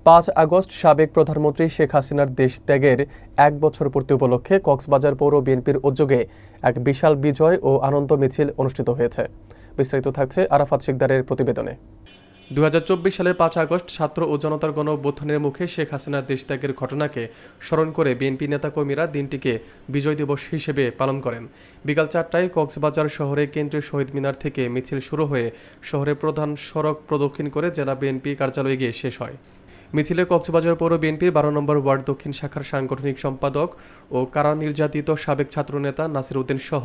5 August সাবেক প্রধানমন্ত্রী শেখ হাসিনার দেশত্যাগের 1 বছর পূর্তি উপলক্ষে কক্সবাজার পৌর বিএনপির উদ্যোগে এক বিশাল বিজয় ও আনন্দ মিছিল অনুষ্ঠিত হয়েছে। বিস্তারিত থাকছে আরাফাত শিকদারের প্রতিবেদনে। 2024 সালের 5 আগস্ট ছাত্র ও জনতার গণ অভ্যুত্থানের মুখে শেখ হাসিনার দেশত্যাগের ঘটনাকে স্মরণ করে বিএনপি নেতাকর্মীরা দিনটিকে বিজয় দিবস হিসেবে পালন করেন। বিকাল 4টায় কক্সবাজার শহরে কেন্দ্রীয় শহীদ মিনার থেকে মিছিল শুরু হয়ে শহরের প্রধান সড়ক প্রদক্ষিণ করে জেলা বিএনপি কার্যালয়ে গিয়ে শেষ হয়। মিছিলে কক্সবাজার পৌর বিএনপির 12 নম্বর ওয়ার্ড দক্ষিণ শাখার সাংগঠনিক সম্পাদক ও কারা নির্যাতিত সাবেক ছাত্রনেতা নাসির উদ্দিন সহ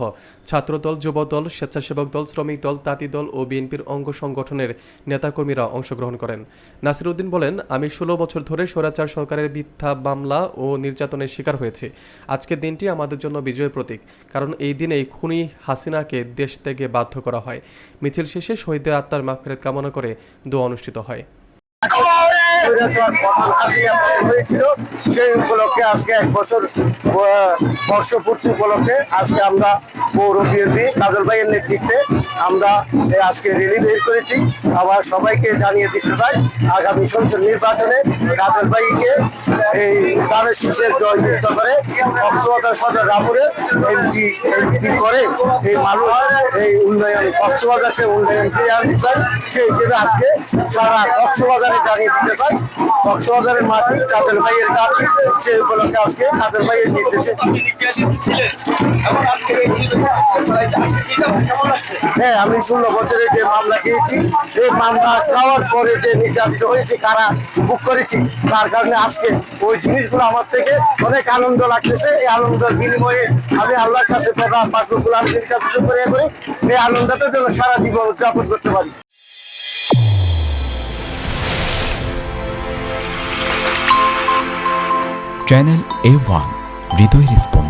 ছাত্রদল, যুবদল, স্বেচ্ছাসেবক দল, শ্রমিক দল, তাঁতি দল ও বিএনপির অঙ্গ সংগঠনের নেতাকর্মীরা অংশগ্রহণ করেন। নাসির উদ্দিন বলেন, আমি 16 বছর ধরে স্বৈরাচার সরকারের মিথ্যা মামলা ও নির্যাতনের শিকার হয়েছি। আজকের দিনটি আমাদের জন্য বিজয়ের প্রতীক, কারণ এই দিনেই খুনি হাসিনাকে দেশ থেকে বাধ্য করা হয়। মিছিল শেষে শহীদদের আত্মার মাগফিরাত কামনা করে দোয়া অনুষ্ঠিত হয়। হয়েছিল সেই উপলক্ষে আজকে 1 বছর বর্ষপূর্তি উপলক্ষে আজকে আমরা পৌর বিএনপি কাজল ভাইয়ের নেতৃত্বে আমরা আজকে র্যালি বের করেছি। আবার সবাইকে জানিয়ে দিতে চাই, আগামী সংসদ নির্বাচনে কাজল ভাইকে এই দানের শীষের জয়যুক্ত করে কক্সবাজার সদর রামপুরে এমপি করে এই মানুষ এই উন্নয়ন কক্সবাজারকে উন্নয়ন ফিরে আনতে চাই। সেই হিসেবে আজকে সারা কক্সবাজারে জানিয়ে দিতে চাই, কক্সবাজারের মাটি কাজল ভাইয়ের কাটি। সেই উপলক্ষে আজকে কাজল ভাইয়ের নির্দেশে হ্যাঁ, আমি 16 বছরে যে মামলা খেয়েছি, এই মামলা খাওয়ার পরে যে নির্যাতিত হয়েছি, কারা বুক করেছি, তার কারণে আজকে ওই জিনিসগুলো আমার থেকে অনেক আনন্দ লাগতেছে। এই আনন্দের বিনিময়ে আমি আল্লাহর কাছে প্রধান পাকুল আলমীর কাছে শুকরিয়া করি, এই আনন্দটা যেন সারা জীবন উদযাপন করতে পারি। চ্যানেল A1 হৃদয় রেসপন্স।